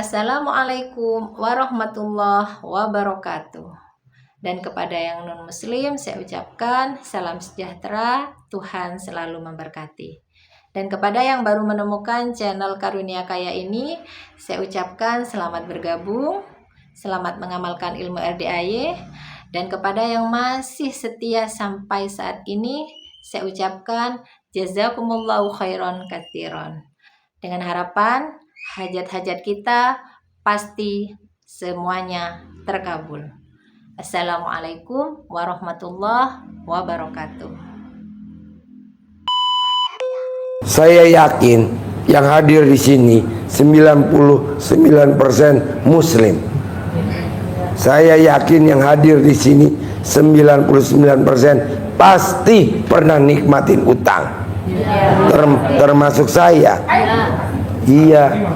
Assalamualaikum warahmatullahi wabarakatuh. Dan kepada yang non-muslim saya ucapkan salam sejahtera, Tuhan selalu memberkati. Dan kepada yang baru menemukan channel Karunia Kaya ini, saya ucapkan selamat bergabung, selamat mengamalkan ilmu RDAY. Dan kepada yang masih setia sampai saat ini, saya ucapkan jazakumullahu khairan katsiran. Dengan harapan hajat-hajat kita pasti semuanya terkabul. Assalamualaikum warahmatullahi wabarakatuh. Saya yakin yang hadir di sini 99% muslim. Saya yakin yang hadir di sini 99% pasti pernah nikmatin utang. Termasuk saya. Iya.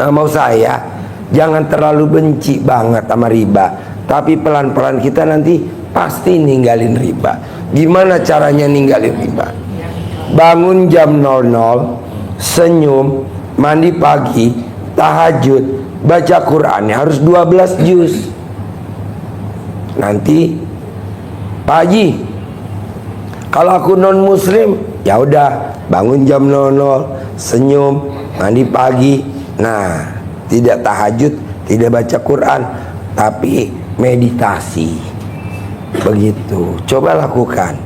Nah, mau saya jangan terlalu benci banget sama riba, tapi pelan-pelan kita nanti pasti ninggalin riba. Gimana caranya ninggalin riba? Bangun jam 00, senyum, mandi pagi, tahajud, baca Qur'annya harus 12 juz. Nanti Pak Haji, kalau aku non muslim, ya udah bangun jam 00, senyum, mandi pagi. Nah, tidak tahajud, tidak baca Quran, tapi meditasi. Begitu. Coba lakukan.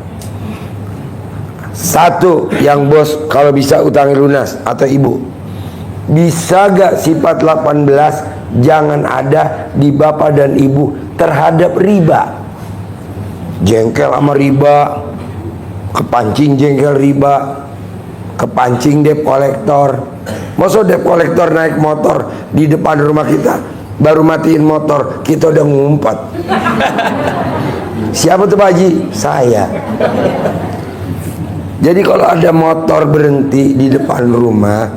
Satu, yang bos kalau bisa utangnya lunas atau ibu. Bisa gak sifat 18 jangan ada di bapak dan ibu terhadap riba? Jengkel sama riba, kepancing jengkel riba, kepancing debt collector. Masa debt collector naik motor di depan rumah kita, baru matiin motor kita udah ngumpet. Siapa tuh Pak Haji? Saya. Jadi kalau ada motor berhenti di depan rumah,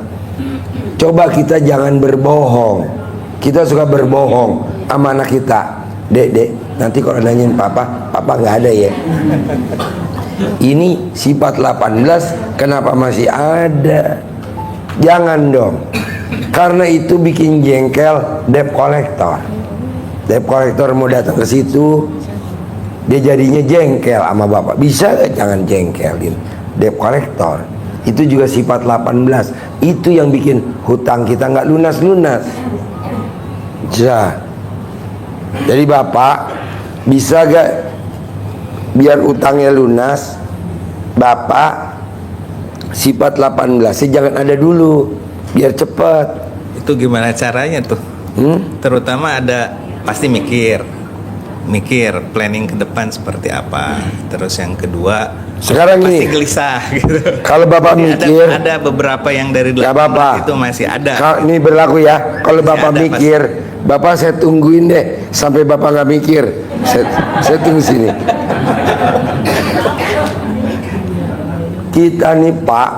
coba kita jangan berbohong. Kita suka berbohong sama anak kita. Dek, nanti kalau nanyain papa nggak ada ya. Ini sifat 18, kenapa masih ada? Jangan dong. Karena itu bikin jengkel debt collector. Debt collector mau datang ke situ, dia jadinya jengkel sama bapak. Bisa gak jangan jengkelin debt collector? Itu juga sifat 18. Itu yang bikin hutang kita nggak lunas-lunas. Jadi bapak bisa gak biar utangnya lunas? Bapak sifat 18 jangan ada dulu, biar cepat. Itu gimana caranya tuh? Terutama ada pasti mikir planning ke depan seperti apa. Terus yang kedua sekarang pasti ini gelisah gitu. Kalau bapak mikir ada beberapa yang dari 18 itu masih ada. Ini berlaku ya. Kalau bapak ada, mikir pasti. Bapak saya tungguin deh sampai bapak nggak mikir. Saya tunggu sini. Kita nih Pak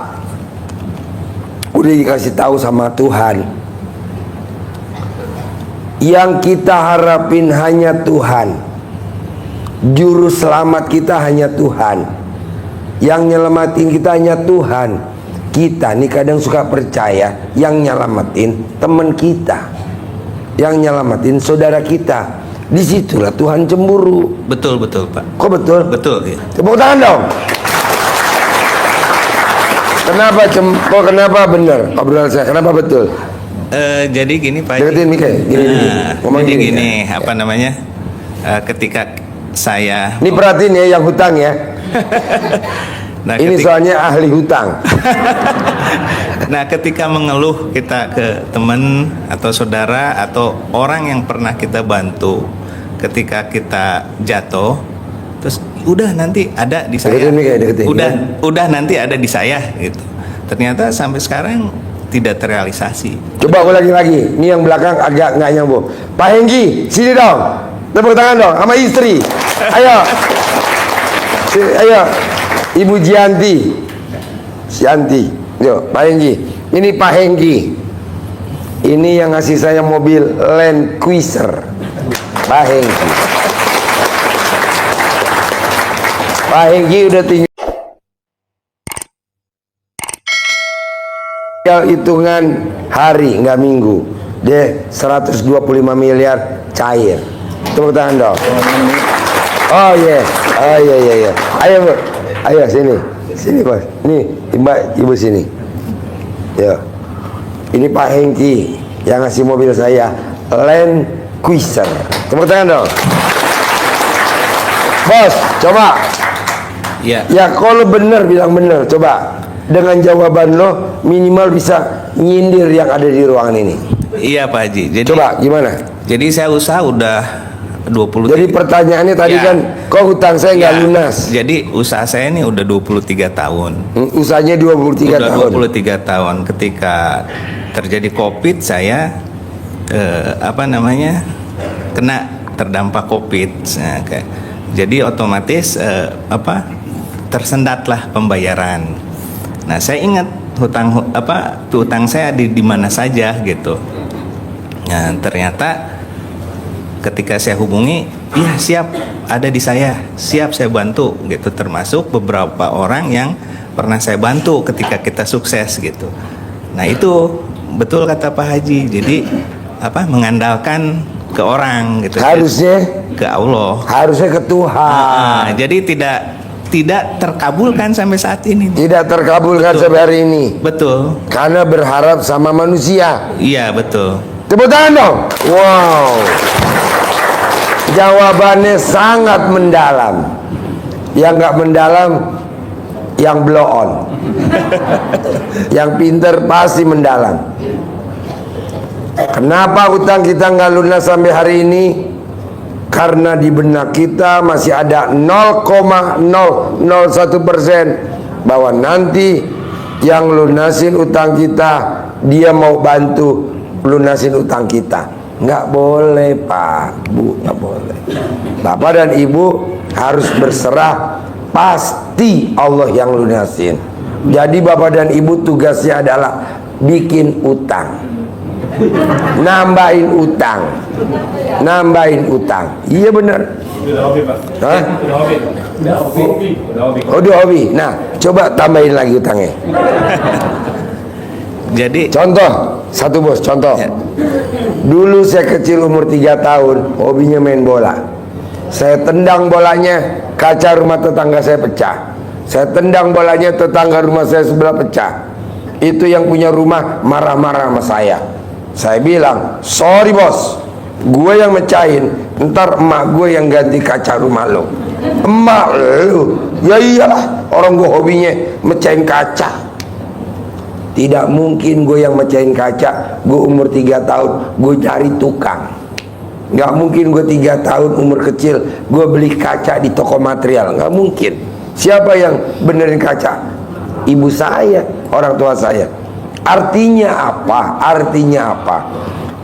udah dikasih tahu sama Tuhan, yang kita harapin hanya Tuhan. Juru selamat kita hanya Tuhan. Yang nyelamatin kita hanya Tuhan. Kita nih kadang suka percaya yang nyelamatin teman kita, yang nyelamatin saudara kita. Disitulah Tuhan cemburu. Betul Pak. Kok betul? Betul ya. Tepuk tangan dong. Kenapa benar obrolan saya? Kenapa betul? Jadi gini Pak. Deketin Mika. Gini. Apa namanya? Ketika saya ini perhatiin ya yang hutang ya. Nah, ini soalnya ahli hutang. Nah, ketika mengeluh kita ke teman atau saudara atau orang yang pernah kita bantu, ketika kita jatuh, terus udah nanti ada di saya. Deketin, udah nanti ada di saya gitu. Ternyata sampai sekarang tidak terrealisasi. Coba ulangi lagi. Ini yang belakang agak nggak nyambung. Pak Hengki, sini dong. Tepuk tangan dong sama istri. Ayo. Ayo. Ibu Jianti. Yo, Pak Hengki. Ini Pak Hengki. Ini yang ngasih saya mobil Land Cruiser. Pak Hengki. Pak Hengki udah tinggal hitungan hari, nggak minggu. Dia 125 miliar cair. Tepuk tangan dong. Oh iya, oh iya iya iya. Ayo Bu, ayo sini, sini Bos. Nih, Mbak Ibu sini. Ya, ini Pak Hengki yang ngasih mobil saya, Land Cruiser. Tepuk tangan dong. Bos, coba. Ya. Ya kalau bener bilang bener, coba. Dengan jawaban lo minimal bisa nyindir yang ada di ruangan ini. Iya Pak Haji. Jadi, Coba gimana? Jadi saya usaha udah 20. Jadi pertanyaannya tadi Ya. kan, kok hutang saya nggak Ya, lunas? Jadi usaha saya ini udah 23 tahun. Usahanya 23 Udah tahun. 23 tahun. Ketika terjadi Covid saya kena terdampak Covid. Nah, jadi otomatis tersendatlah pembayaran. Nah, saya ingat hutang saya di mana saja gitu. Nah, ternyata ketika saya hubungi, iya siap, ada di saya, siap saya bantu gitu, termasuk beberapa orang yang pernah saya bantu ketika kita sukses gitu. Nah, itu betul kata Pak Haji. Jadi mengandalkan ke orang gitu. Harusnya ke Allah. Harusnya ke Tuhan. Jadi tidak terkabulkan sampai saat ini. Tidak terkabulkan Betul. sampai hari ini. Betul. Karena berharap sama manusia. Iya, betul. Tepuk tangan dong. Wow. Jawabannya sangat mendalam. Yang nggak mendalam, yang blow on. Yang pinter pasti mendalam. Kenapa utang kita nggak lunas sampai hari ini? Karena di benak kita masih ada 0,001% bahwa nanti yang lunasin utang kita, dia mau bantu lunasin utang kita. Nggak boleh Pak, Bu, nggak boleh. Bapak dan Ibu harus berserah, pasti Allah yang lunasin. Jadi Bapak dan Ibu tugasnya adalah bikin utang, nambahin utang, nambahin utang. Iya benar. Hah? Oh, udah hobi. Nah, coba tambahin lagi utangnya. Jadi Contoh satu Bos, contoh. Ya. Dulu saya kecil umur 3 tahun, hobinya main bola. Saya tendang bolanya, kaca rumah tetangga saya pecah. Saya tendang bolanya, tetangga rumah saya sebelah pecah. Itu yang punya rumah marah-marah sama saya. Saya bilang, sorry bos, gue yang mecahin, ntar emak gue yang ganti kaca rumah lo. Emak lo? Ya iyalah, orang gue hobinya mecahin kaca. Tidak mungkin gue yang mecahin kaca. Gue umur 3 tahun, gue cari tukang. Gak mungkin gue 3 tahun umur kecil gue beli kaca di toko material. Gak mungkin. Siapa yang benerin kaca? Ibu saya, orang tua saya. Artinya apa? Artinya apa?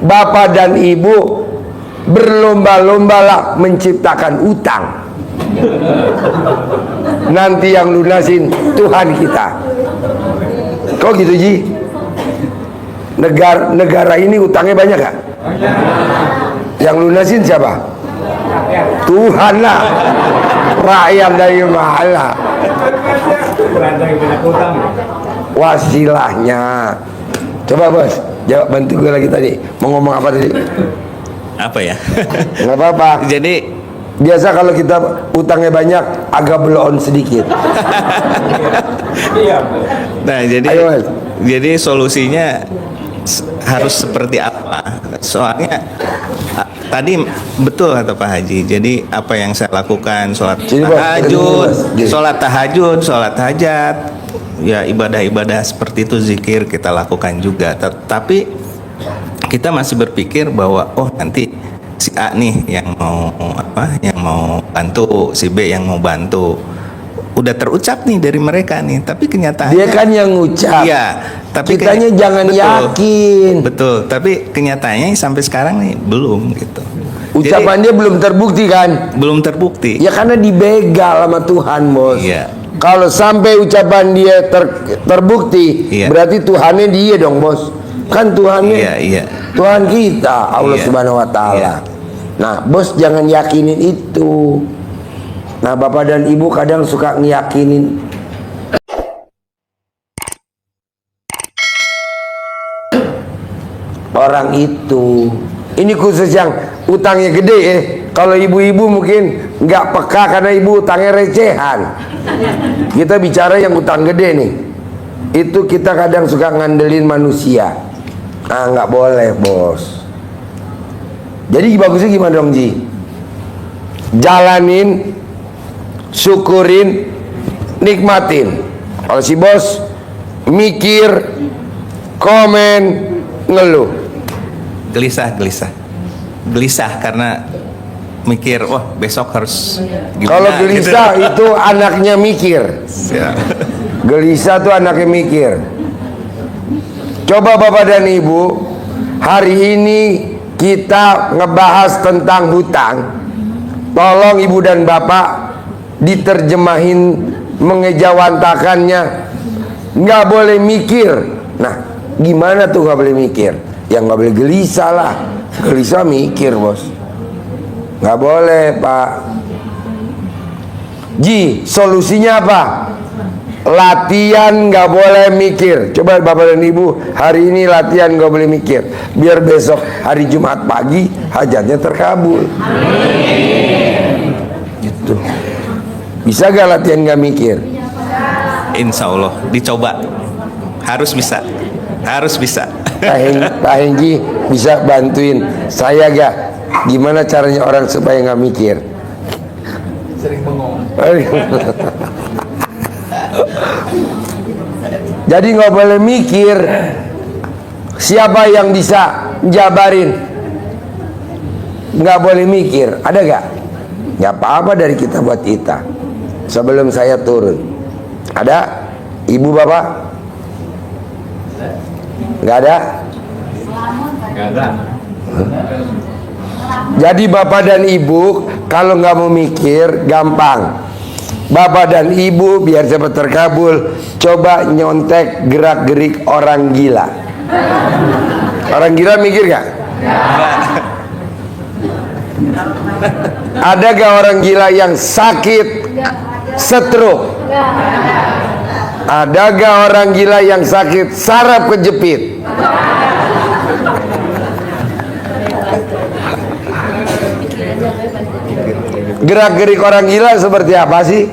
Bapak dan ibu berlomba-lombalah menciptakan utang. Nanti yang lunasin Tuhan kita. Kok gitu Ji? Negara ini utangnya banyak gak? Yang lunasin siapa? Tuhan lah. Rakyat dari mana? Wasilahnya. Coba bos, jawab, bantu gue lagi tadi. Mau ngomong apa tadi? apa ya? Nggak apa-apa. Jadi Biasa kalau kita utangnya banyak, agak blow-on sedikit. nah Ayo, Mas. jadi solusinya harus seperti apa? Soalnya tadi betul kata Pak Haji. Jadi apa yang saya lakukan, sholat Sini, Bos. tahajud, Gini. sholat tahajud, sholat hajat, ya ibadah-ibadah seperti itu, zikir kita lakukan juga. Tapi kita masih berpikir bahwa oh nanti si A nih yang mau bantu, si B yang mau bantu. Udah terucap nih dari mereka nih, tapi kenyataannya Dia kan yang ngucap. iya, tapi kitanya jangan betul, yakin. Betul, tapi kenyataannya sampai sekarang nih belum gitu. Ucapan dia belum terbukti kan? Belum terbukti. Ya karena dibegal sama Tuhan, bos. Iya. Kalau sampai ucapan dia terbukti, Iya. berarti Tuhannya dia dong, bos. Kan Tuhannya, Iya, iya. Tuhan kita, Allah Iya. Subhanahu Wa Taala. Iya. Nah, bos jangan yakinin itu. Nah, bapak dan ibu kadang suka ngiyakinin. Oh orang itu. Ini khusus yang utangnya gede ya. Kalau ibu-ibu mungkin nggak peka karena ibu utangnya recehan. Kita bicara yang utang gede nih. Itu kita kadang suka ngandelin manusia. Ah, nggak boleh bos. Jadi bagusnya gimana dong Ji? Jalanin, syukurin, nikmatin. Kalau si bos mikir, komen, ngeluh, gelisah karena mikir, wah besok harus gimana. kalau gelisah gitu. itu anaknya mikir. Ya. Gelisah tuh anaknya mikir. Coba bapak dan ibu, hari ini kita ngebahas tentang hutang. Tolong ibu dan bapak diterjemahin, mengejawantakannya. Nggak boleh mikir. Nah, gimana tuh nggak boleh mikir? Yang nggak boleh gelisah lah. Gelisah mikir bos. Nggak boleh pak. Ji, solusinya apa? Latihan nggak boleh mikir. Coba bapak dan ibu hari ini latihan nggak boleh mikir. Biar besok hari Jumat pagi hajatnya terkabul. Gitu. Bisa gak latihan nggak mikir? Insya Allah dicoba, harus bisa. Pak Hengki bisa bantuin saya gak? Gimana caranya orang supaya nggak mikir? Sering bengong. Jadi nggak boleh mikir. Siapa yang bisa jabarin? Nggak boleh mikir. Ada gak? Nggak apa-apa dari kita buat kita. Sebelum saya turun, ada? Ibu bapak? Nggak ada? Nggak ada. Jadi bapak dan ibu kalau nggak mau mikir gampang. Bapak dan ibu biar cepat terkabul, coba nyontek gerak-gerik orang gila. Orang gila mikir gak? Ada gak orang gila yang sakit stroke? Ada gak orang gila yang sakit saraf kejepit? Gerak-gerik orang gila seperti apa sih?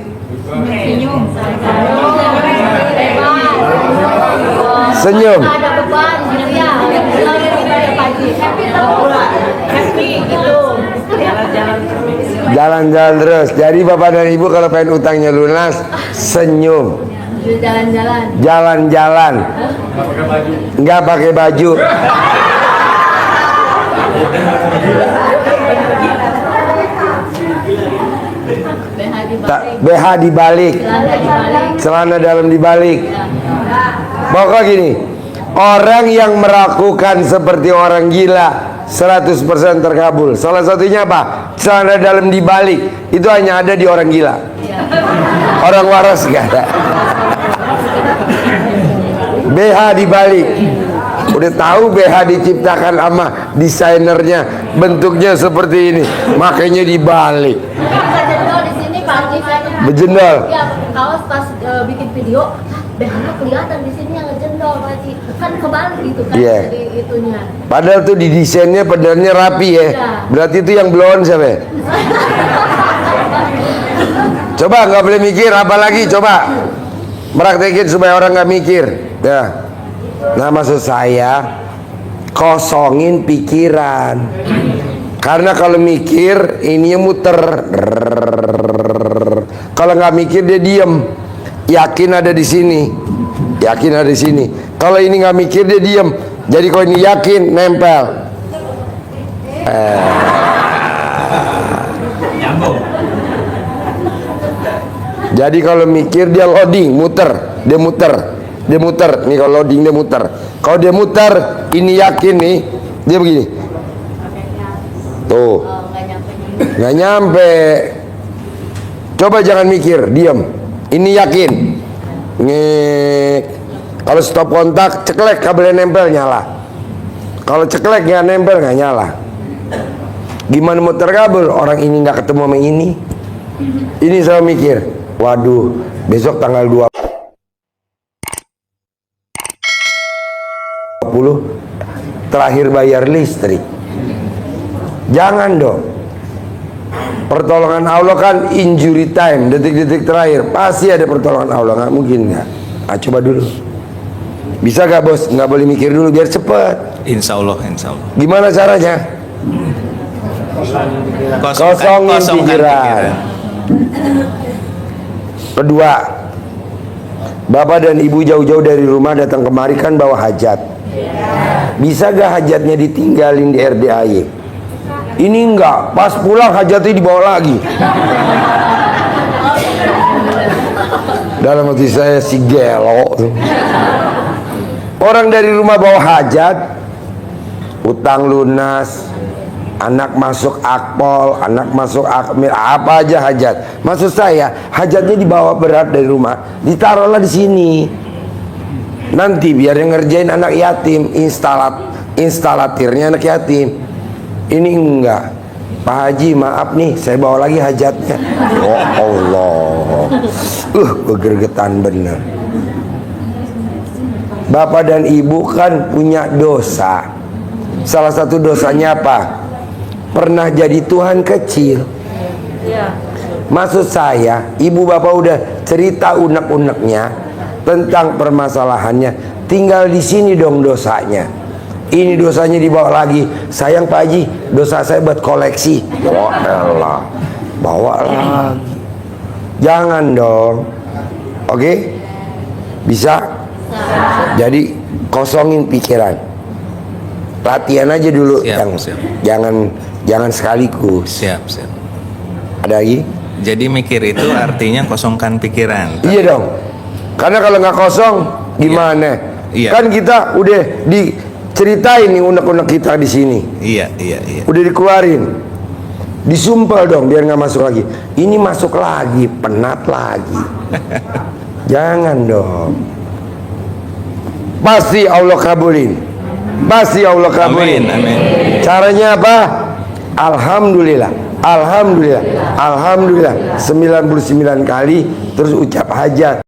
Senyum. Jalan-jalan terus. Jadi bapak dan ibu kalau pengen utangnya lunas, senyum. Jalan-jalan. Nggak pakai baju. BH dibalik, celana dalam dibalik. Pokoknya gini, orang yang melakukan seperti orang gila 100% terkabul. Salah satunya apa? Celana dalam dibalik. Itu hanya ada di orang gila. Orang waras gak ada. BH dibalik. Udah tahu BH diciptakan sama desainernya, bentuknya seperti ini, makanya dibalik. Bejendol. Ya, kaos pas bikin video, BH-nya kelihatan di sini yang ngejendol, Pak Haji. Kan kebalik gitu kan jadi itunya. Padahal tuh di desainnya pedalnya rapi ya. Berarti itu yang blow on siapa ya? Coba nggak boleh mikir, apalagi coba praktekin supaya orang nggak mikir. Ya. Nah maksud saya kosongin pikiran. Karena kalau mikir ininya muter. Kalau nggak mikir dia diem. Yakin ada di sini. Yakin ada di sini. Kalau ini nggak mikir dia diem. Jadi kalau ini yakin nempel. Jadi kalau mikir dia loading, muter, dia muter, dia muter. Nih kalau loading dia muter. Kalau dia muter, ini yakin nih, dia begini. Tuh, nggak nyampe. Coba jangan mikir, diam. Ini yakin. Nih, kalau stop kontak, ceklek kabelnya nempel nyala. Kalau ceklek nggak nempel nggak nyala. Gimana mau terkabul? Orang ini nggak ketemu sama ini. Ini saya mikir, waduh, besok tanggal 20 20 terakhir bayar listrik. Jangan dong. Pertolongan Allah kan injury time, detik-detik terakhir pasti ada pertolongan Allah, nggak mungkin nggak. Ah, coba dulu. Bisa gak bos? Nggak boleh mikir dulu biar cepet. Insya Allah, insya Allah. Gimana caranya? Kosongin pikiran. Kedua, bapak dan ibu jauh-jauh dari rumah datang kemari kan bawa hajat. Bisa gak hajatnya ditinggalin di RDAY? Ini enggak, pas pulang hajatnya dibawa lagi. Dalam hati saya si gelo. Orang dari rumah bawa hajat, utang lunas, anak masuk akpol, anak masuk akmil, apa aja hajat. Maksud saya, hajatnya dibawa berat dari rumah, ditaruhlah di sini. Nanti biar yang ngerjain anak yatim, instalatirnya anak yatim. Ini enggak, Pak Haji maaf nih, saya bawa lagi hajatnya. Oh Allah, bergergetan bener. Bapak dan ibu kan punya dosa. Salah satu dosanya apa? Pernah jadi Tuhan kecil. Maksud saya, ibu bapak udah cerita unek-uneknya tentang permasalahannya. Tinggal di sini dong dosanya. Ini dosanya dibawa lagi. Sayang Pak Haji, dosa saya buat koleksi. Oh elah, bawa lagi. Jangan dong. Oke? Bisa? Jadi kosongin pikiran. Latihan aja dulu. Siap. Jangan sekaligus. Siap. Ada lagi? Jadi mikir itu artinya kosongkan pikiran. Iya dong. Karena kalau nggak kosong gimana? Iya. Kan kita udah diceritain nih unek-unek kita di sini. Iya. Udah dikeluarin. Disumpel dong biar nggak masuk lagi. Ini masuk lagi, penat lagi. Jangan dong. Pasti Allah kabulin. Pasti Allah kabulin. Amin. Caranya apa? Alhamdulillah. 99 kali terus ucap hajat.